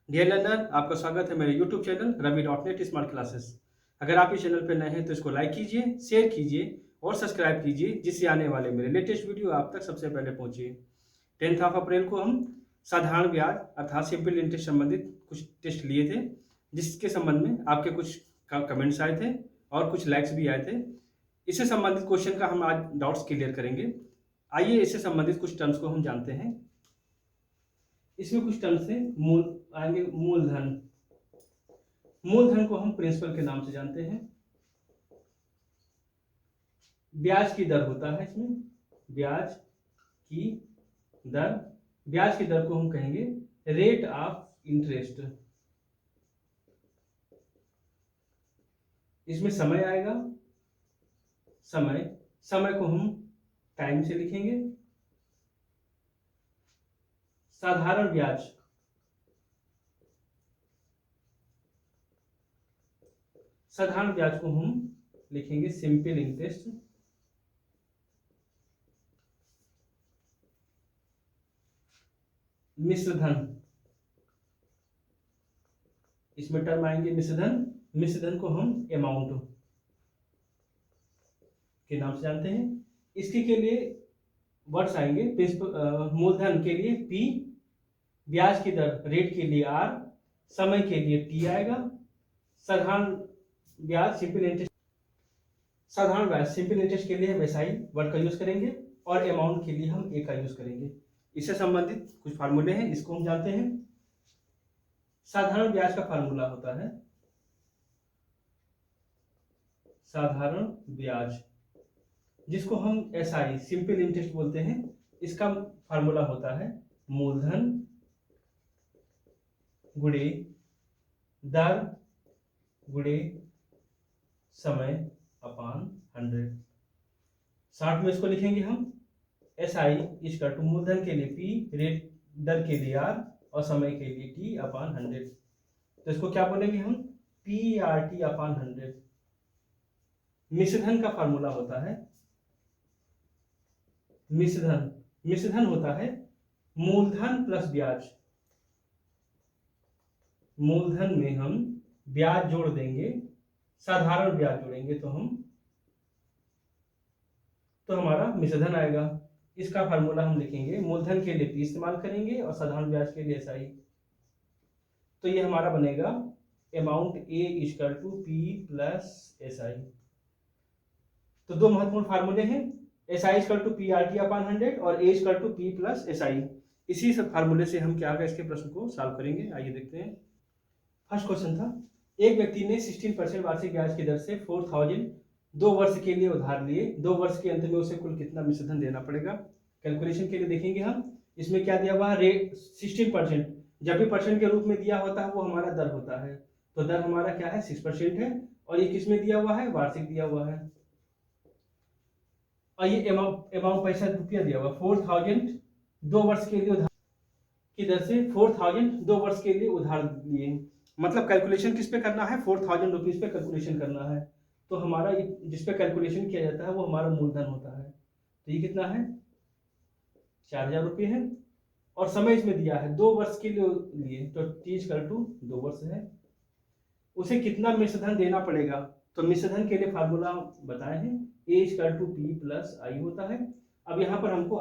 Dear learner, आपका स्वागत है मेरे YouTube channel ravi.net smart classes. अगर आप इस चैनल पर नए हैं तो इसको लाइक कीजिए, शेयर कीजिए और सब्सक्राइब कीजिए, जिससे आने वाले मेरे लेटेस्ट वीडियो आप तक सबसे पहले पहुंचे। 10 अप्रैल को हम साधारण ब्याज अर्थात सिंपल इंटरेस्ट संबंधित कुछ टेस्ट लिए थे, जिसके संबंध में आपके कुछ कमेंट्स आए थे और कुछ लाइक्स भी आए थे। इससे संबंधित क्वेश्चन का हम आज डाउट्स क्लियर करेंगे। आइए इससे संबंधित कुछ टर्म्स को हम जानते हैं। इसमें कुछ टर्म्स हैं। आएंगे मूलधन। मूलधन को हम प्रिंसिपल के नाम से जानते हैं। ब्याज की दर होता है इसमें, ब्याज की दर। ब्याज की दर को हम कहेंगे रेट ऑफ इंटरेस्ट। इसमें समय आएगा, समय को हम टाइम से लिखेंगे। साधारण ब्याज, साधारण ब्याज को हम लिखेंगे सिंपल इंटरेस्ट। मिश्रधन, इसमें टर्म आएंगे मिश्रधन। मिश्रधन को हम अमाउंट के नाम से जानते हैं। इसके के लिए वर्ड्स आएंगे। मूलधन के लिए P, ब्याज की दर रेट के लिए R, समय के लिए T आएगा। साधारण ब्याज सिंपल इंटरेस्ट, साधारण ब्याज सिंपल इंटरेस्ट के लिए हम SI वर्ड का यूज करेंगे और अमाउंट के लिए हम A का यूज करेंगे। इससे संबंधित कुछ फार्मूले हैं, इसको हम जानते हैं। साधारण ब्याज का फार्मूला होता है, साधारण ब्याज जिसको हम SI सिंपल इंटरेस्ट बोलते हैं, इसका फार्मूला होता है मूलधन गुणे दर गुणे समय अपान 100। शॉर्ट में इसको लिखेंगे हम SI इक्वल टू मूलधन के लिए P, रेट दर के लिए R और समय के लिए T अपान 100। तो इसको क्या बोलेंगे हम PRT अपान 100। मिश्रधन का फार्मूला होता है, मिश्रधन होता है मूलधन प्लस ब्याज। मूलधन में हम ब्याज जोड़ देंगे, साधारण ब्याज जोड़ेंगे तो हमारा मिश्रधन आएगा। इसका फार्मूला हम लिखेंगे, मूलधन के लिए P इस्तेमाल करेंगे और साधारण ब्याज के लिए SI। तो ये हमारा बनेगा amount A equal to P plus SI। तो दो महत्वपूर्ण फार्मूले हैं, SI equal to PRT upon 100 और A equal to P plus SI। इसी सब फार्मूले से हम क्या इसके प्रश्न को सॉल्व करेंगे। आइए देखते हैं। फर्स्ट क्वेश्चन था, एक व्यक्ति ने 16% वार्षिक ब्याज की दर से 4000 2 वर्ष के लिए उधार लिए। 2 वर्ष के अंत में उसे कुल कितना मिश्रधन देना पड़ेगा। कैलकुलेशन के लिए देखेंगे हम। इसमें क्या दिया हुआ है, रेट 16%। जब भी परसेंट के रूप में दिया होता है वो हमारा दर होता है, तो दर हमारा क्या है 6% है। और ये किसमें दिया हुआ है, वार्षिक दिया हुआ है। और ये अमाउंट पैसा रुपया दिया हुआ 4000 2 वर्ष के लिए उधार की दर से 4000 2 वर्ष के लिए उधार लिए। मतलब कैलकुलेशन किस पे करना है, 4000 रुपीज पे कैलकुलेशन करना है। तो हमारा जिस पे कैलकुलेशन किया जाता है वो हमारा मूलधन होता है। तो ये कितना है, 4000 रुपये है। और समय इसमें दिया है 2 वर्ष के लिए, तो T इक्वल टू 2 वर्ष है। उसे कितना मिश्रधन देना पड़ेगा, तो मिश्रधन के लिए फार्मूला बताए हैं, A equal to P plus I होता है। अब यहाँ पर हमको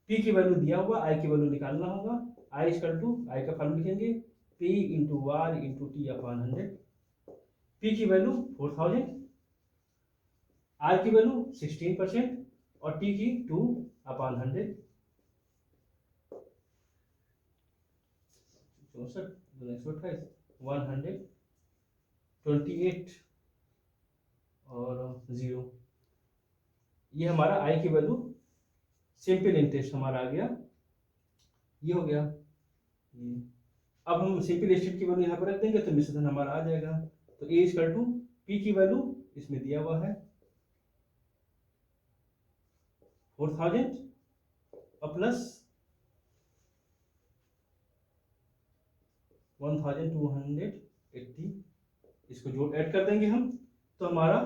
P की वैल्यू दिया हुआ, I की वैल्यू निकालना होगा। I इक्वल टू I का फार्मूला लिखेंगे P into R into T अपान 100। P की वैल्यू 4000, R की वैल्यू 16% और T की 2 अपान 100। 128 और 0। ये हमारा I की वैल्यू सिंपल इंटरेस्ट हमारा आ गया, ये हो गया। अब हम सिंपल इंटरेस्ट की वैल्यू यहाँ पर रख देंगे तो मिश्रधन हमारा आ जाएगा। तो A इक्वल टू P की वैल्यू इसमें दिया हुआ है 4000 और प्लस 1280, इसको जोड़ ऐड कर देंगे हम, तो हमारा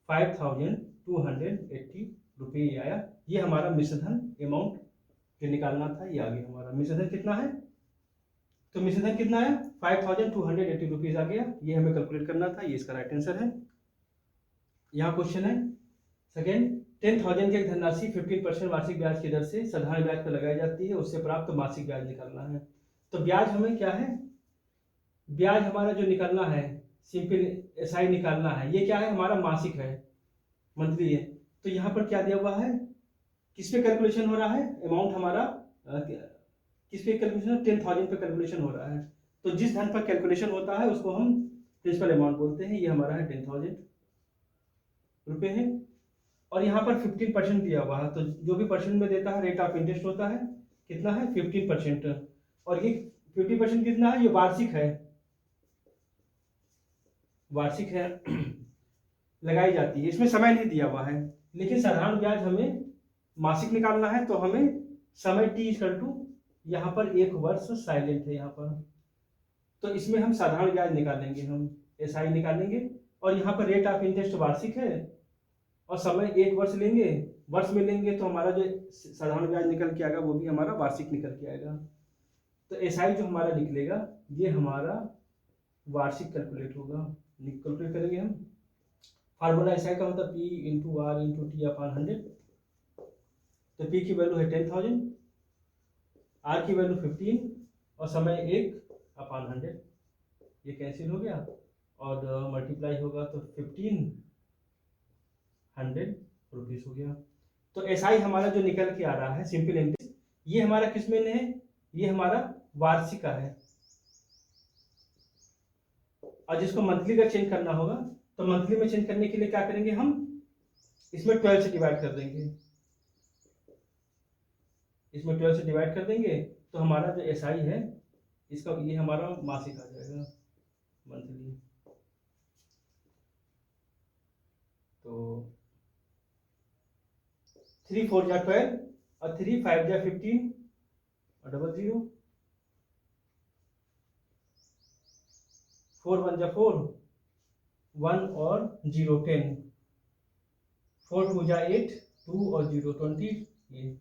5280 रुपये आया। ये हमारा मिश्रधन अमाउंट जो निकालना था ये आ गया। हमारा मिश्रधन कितना है तो मिश्रित धन कितना आया, 5280 रुपीज आ गया। ये हमें कैलकुलेट करना था, ये इसका राइट आंसर है। यहाँ क्वेश्चन है सेकेंड, 10,000 की एक धनराशि 15% वार्षिक ब्याज की दर से साधारण ब्याज पर लगाई जाती है, उससे प्राप्त मासिक ब्याज निकालना है। तो ब्याज हमें क्या है, ब्याज हमारा जो निकालना है, सिंपल एसआई निकालना है, ये क्या है हमारा मासिक है, मंथली है। तो यहाँ पर क्या दिया हुआ है, किस पे कैलकुलेशन हो रहा है, अमाउंट हमारा किस पे कैलकुलेशन, 10,000 पे कैलकुलेशन हो रहा है। तो जिस धन पर कैलकुलेशन होता है उसको हम प्रिंसिपल अमाउंट बोलते हैं। ये हमारा है 10,000 रुपये है। और यहाँ पर 15% दिया हुआ है, तो जो भी परसेंट में देता है रेट ऑफ इंटरेस्ट होता है, कितना है 15%। और ये 50% कितना है, ये वार्षिक है, वार्षिक है लगाई जाती है, इसमें समय नहीं दिया हुआ है। लेकिन साधारण ब्याज हमें मासिक निकालना है, तो हमें समय टी इक्वल टू, यहाँ पर 1 वर्ष साइलेंट है यहाँ पर, तो इसमें हम साधारण ब्याज निकालेंगे, हम एसआई निकालेंगे। और यहाँ पर रेट ऑफ इंटरेस्ट वार्षिक है, और समय 1 वर्ष लेंगे, वर्ष में लेंगे तो हमारा जो साधारण ब्याज निकल के आएगा वो भी हमारा वार्षिक निकल के आएगा। तो एसआई जो हमारा निकलेगा ये हमारा वार्षिक कैलकुलेट होगा, कैलकुलेट करेंगे हम। फार्मूला एसआई का होता है P into R into T upon 100। तो पी की वैल्यू है 10,000, आर की वैल्यू 15 और समय 1 अपॉन 100, ये कैंसिल हो गया और मल्टीप्लाई होगा तो 1500 रुपीज हो गया। तो एसआई हमारा जो निकल के आ रहा है सिंपल इंटरेस्ट, ये हमारा किस में है, ये हमारा वार्षिक का है। और जिसको मंथली का चेंज करना होगा, तो मंथली में चेंज करने के लिए क्या करेंगे हम, इसमें 12 से डिवाइड कर देंगे, इसमें 12 से डिवाइड कर देंगे, तो हमारा जो एसआई है इसका ये हमारा मासिक आ जाएगा, मंथली। तो 3 4 जा 12 और 3 5 जा 15 और 00, 4 1 जा 4, 1 और 0 10, 4 2 जा 8, 2 और 0 20। ये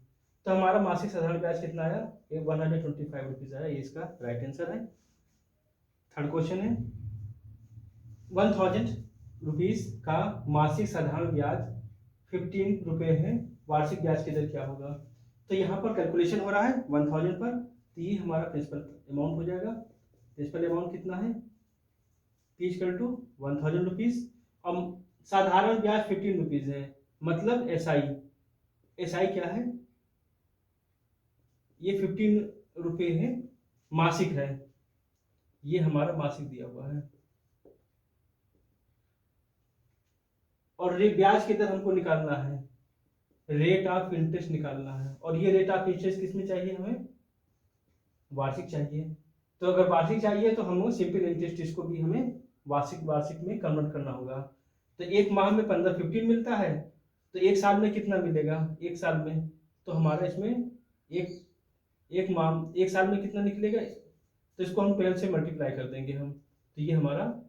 तो हमारा मासिक साधारण ब्याज कितना आया, 125 रुपीज आया, ये इसका राइट आंसर है। थर्ड क्वेश्चन है 1,000 रुपीज का मासिक साधारण ब्याज 15 रुपये है, वार्षिक ब्याज की दर क्या होगा। तो यहाँ पर कैलकुलेशन हो रहा है 1,000 पर, तो ये हमारा प्रिंसिपल अमाउंट हो जाएगा। प्रिंसिपल अमाउंट कितना है, पी इक्वल टू 1,000 रुपीज, और साधारण ब्याज 15 रुपीज है, मतलब एसआई, एसआई क्या है, ये 15 रुपये है, मासिक है, ये हमारा मासिक दिया हुआ है। और ब्याज की दर हमको निकालना है, रेट ऑफ इंटरेस्ट निकालना है, और ये रेट ऑफ इंटरेस्ट किसमें चाहिए, हमें वार्षिक चाहिए। तो अगर वार्षिक चाहिए तो हम सिंपल इंटरेस्ट इसको भी हमें वार्षिक में कन्वर्ट करना होगा। तो एक माह में 15 मिलता है, तो एक साल में कितना मिलेगा, एक साल में, तो हमारा इसमें एक साल में कितना निकलेगा, तो इसको हम 12 से मल्टीप्लाई कर देंगे हम, तो ये हमारा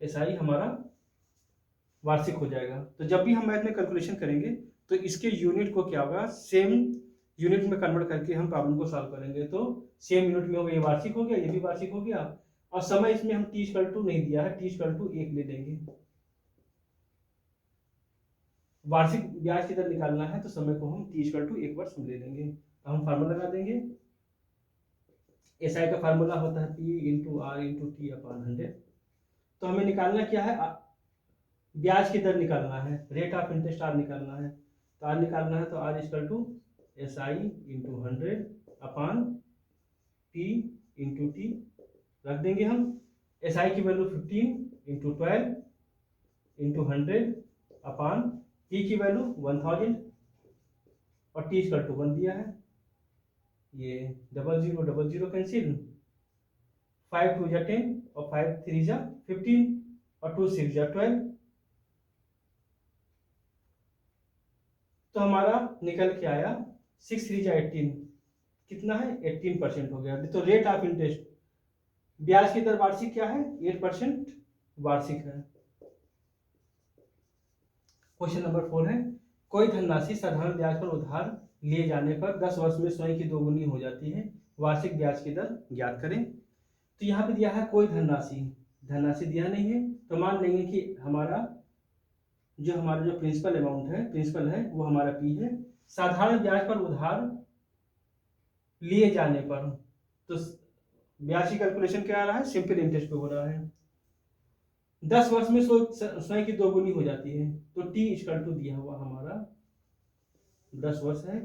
एसआई हमारा वार्षिक हो जाएगा। तो जब भी हम मैथ में कैलकुलेशन करेंगे तो इसके यूनिट को क्या होगा, सेम यूनिट में कन्वर्ट करके हम प्रॉब्लम को सॉल्व करेंगे। तो सेम यूनिट में होगा, ये वार्षिक हो गया, ये भी वार्षिक हो गया, और समय इसमें हम टी इक्वल टू नहीं दिया है, टी इक्वल टू 1 ले लेंगे। वार्षिक ब्याज की दर निकालना है तो समय को हम टी इक्वल टू 1 वर्ष में ले लेंगे। तो हम फार्मूला लगा देंगे, एसआई का फार्मूला होता है P into R into T upon 100। तो हमें निकालना क्या है, ब्याज की दर निकालना है, रेट ऑफ इंटरेस्ट आर निकालना है। तो आर निकालना है तो R equal to S I into 100 upon T into T रख देंगे हम। एस आई की value 15 into 12 into 100 upon T की वैल्यू 1000 और टी इक्वल टू 1 दिया है। ये 00 कैंसिल, 5 2 जा 10 और 5 3 जा 15 और 2 6 जा 12। तो हमारा निकल के आया 6 3 जा 18, कितना है 18% हो गया। तो रेट ऑफ इंटरेस्ट, ब्याज की दर वार्षिक क्या है, 8% वार्षिक है। क्वेश्चन नंबर 4 है, कोई धनराशि साधारण ब्याज पर उधार लिए जाने पर 10 वर्ष में स्वयं की दोगुनी हो जाती है, वार्षिक ब्याज की दर ज्ञात करें। तो यहाँ पे दिया है कोई धनराशि, धनराशि दिया नहीं है, तो मान लेंगे कि हमारा जो प्रिंसिपल अमाउंट है, प्रिंसिपल है वो हमारा पी है। साधारण ब्याज पर उधार लिए जाने पर, तो ब्याज की कैलकुलेशन क्या आ रहा है, सिंपल इंटरेस्ट पे हो रहा है। 10 वर्ष में स्वयं की दोगुनी हो जाती है, तो टी इक्वल टू दिया हुआ हमारा 10 वर्ष है,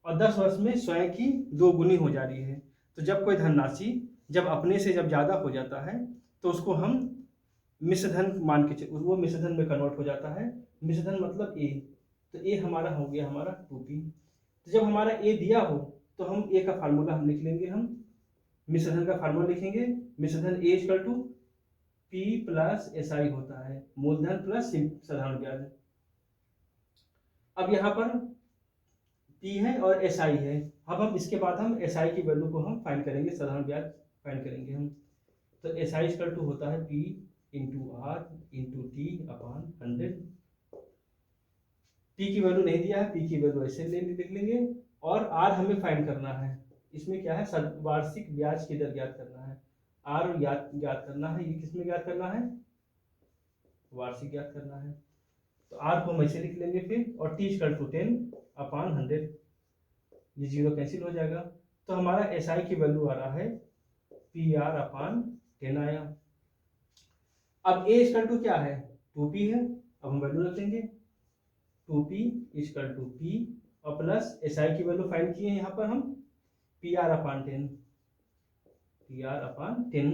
और 10 वर्ष में स्वयं की दोगुनी हो जा रही है। तो जब कोई धनराशि जब अपने से जब ज्यादा हो जाता है तो उसको हम मिश्रधन मान के वो मिश्रधन में कन्वर्ट हो जाता है। मिश्रधन मतलब ए, तो ए हमारा हो गया हमारा 2p। तो जब हमारा ए दिया हो तो हम ए का फार्मूला हम लिख लेंगे, हम मिश्रधन का फार्मूला लिखेंगे। मिश्रधन A equal to P plus S I होता है, मूलधन प्लस साधारण ब्याज। अब यहाँ पर पी है और एस आई है। अब हम इसके बाद हम एस आई की वैल्यू को हम फाइंड करेंगे, साधारण ब्याज फाइंड करेंगे हम। तो एस आई इक्वल टू होता है P into R into T upon 100। P की वैल्यू नहीं दिया है, पी की वैल्यू ऐसे लिख लेंगे, और आर हमें फाइंड करना है। इसमें क्या है, वार्षिक ब्याज की दर ज्ञात करना है। आर ज्ञात करना है, ये किसमें ज्ञात करना है, वार्षिक ज्ञात करना है। तो आर को हम ऐसे लिख लेंगे फिर, और टी इक्वल टू 10 अपॉन 100, ये जीरो कैंसिल हो जाएगा। तो हमारा एस आई की वैल्यू आ रहा है पी आर अपॉन 10 आया। अब ए इक्वल टू क्या है, 2p है। अब हम वैल्यू रख लेंगे 2p इक्वल टू p और प्लस एस आई की वैल्यू फाइंड किए यहाँ पर हम P R upon 10, P R upon 10।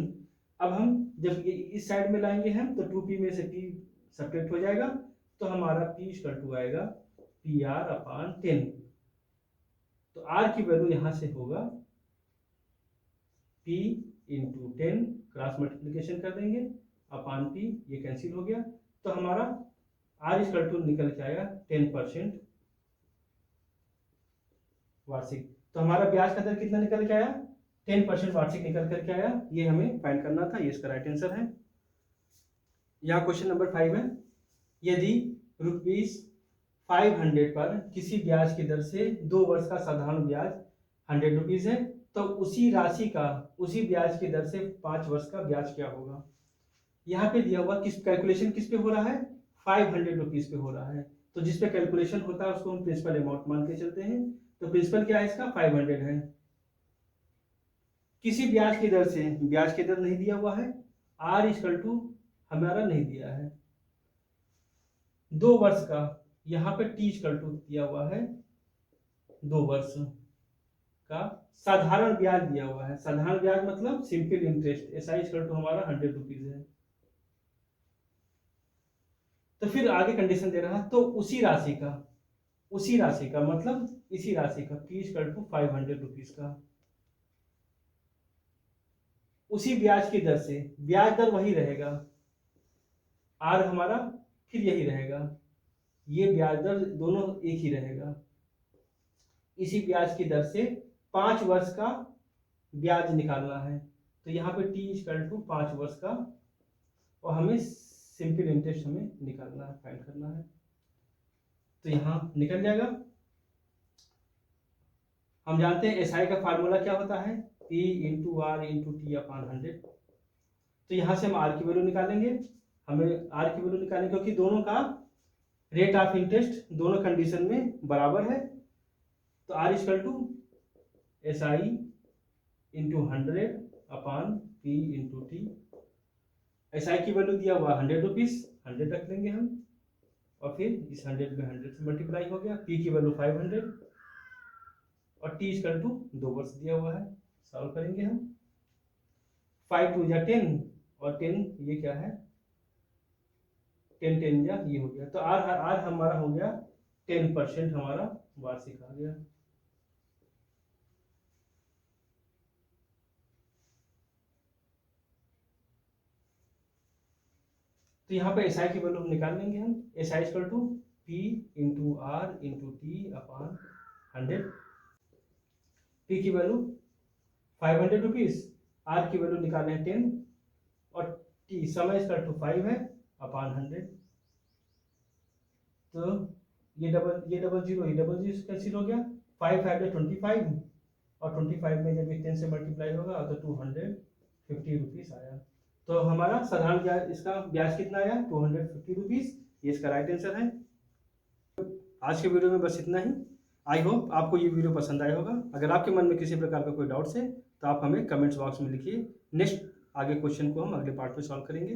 अब हम जब ये इस साइड में लाएंगे हम, तो 2p में से p सब्ट्रैक्ट हो जाएगा, तो हमारा p इक्वल टू आएगा पी आर अपॉन 10। तो r की वैल्यू यहाँ से होगा p इंटू 10, क्रॉस मल्टीप्लीकेशन कर देंगे अपॉन p, ये कैंसिल हो गया। तो हमारा r इक्वल टू निकल के आया 10% वार्षिक। तो हमारा ब्याज का दर कितना निकल के आया, 10% वार्षिक निकल करके आया। ये हमें फाइंड करना था, ये इसका राइट आंसर है। यहाँ क्वेश्चन नंबर 5 है, यदि ₹500 पर किसी ब्याज की दर से 2 वर्ष का साधारण ब्याज ₹100 है, तो उसी राशि का उसी ब्याज की दर से 5 वर्ष का ब्याज क्या होगा। यहाँ पे दिया हुआ किस कैलकुलेशन किस पे हो रहा है, ₹500 पे हो रहा है। तो जिस पे कैलकुलेशन होता है उसको हम प्रिंसिपल अमाउंट मान के चलते हैं। तो प्रिंसिपल क्या है इसका, 500 है। किसी ब्याज की दर से, ब्याज की दर नहीं दिया हुआ है, आर इक्वल टू हमारा नहीं दिया है, 2 वर्ष का, यहाँ पे टी इक्वल टू दिया हुआ है 2 वर्ष का साधारण ब्याज दिया हुआ है। साधारण ब्याज मतलब simple interest, S I equal to हमारा ₹100 है। तो फिर आगे कंडीशन दे रहा है, तो उसी राशि का मतलब इसी राशि का पी इक्वल टू ₹500 का, उसी ब्याज की दर से, ब्याज दर वही रहेगा, आर हमारा फिर यही रहेगा, ये ब्याज दर दोनों एक ही रहेगा। इसी ब्याज की दर से 5 वर्ष का ब्याज निकालना है। तो यहाँ पे टी इक्वल टू 5 वर्ष का, और हमें सिंपल इंटरेस्ट हमें निकालना है, फाइंड करना है। तो यहाँ निकल जाएगा। हम जानते हैं एसआई का फार्मूला क्या होता है, P into R into T upon 100। तो यहाँ से हम आर की वैल्यू निकालेंगे, हमें आर की वैल्यू निकालेंगे क्योंकि दोनों का रेट ऑफ इंटरेस्ट दोनों कंडीशन में बराबर है। तो R equal to S I into 100 upon P into T. S I की वैल्यू दिया हुआ ₹100, 100 रख लेंगे हम, और फिर इस 100 में 100 से मल्टीप्लाई हो गया। पी की वैल्यू 500 और टी इक्वल टू 2 वर्ष दिया हुआ है। सॉल्व करेंगे हम, 5 2 जा 10 और 10 ये क्या है 10 10 जा ये हो गया। तो आर हमारा हो गया 10% हमारा वार्षिक आ गया। तो यहाँ पे एस आई की वैल्यू हम निकाल लेंगे हम, S I equal to P into R into T upon 100। P की वैल्यू ₹500, आर की वैल्यू निकाले हैं 10 और टी समय इक्वल टू 5 है अपॉन 100। तो ये डबल जीरो कैंसिल हो गया, 5 5 25 और 25 में जब ये 10 से मल्टीप्लाई होगा तो 250 रुपीज़ आया। तो हमारा साधारण ब्याज, इसका ब्याज कितना आया, 250 रुपीज़। ये इसका राइट आंसर है। आज के वीडियो में बस इतना ही। आई होप आपको ये वीडियो पसंद आया होगा। अगर आपके मन में किसी प्रकार का कोई डाउट्स है तो आप हमें कमेंट्स बॉक्स में लिखिए। नेक्स्ट आगे क्वेश्चन को हम अगले पार्ट में सॉल्व करेंगे।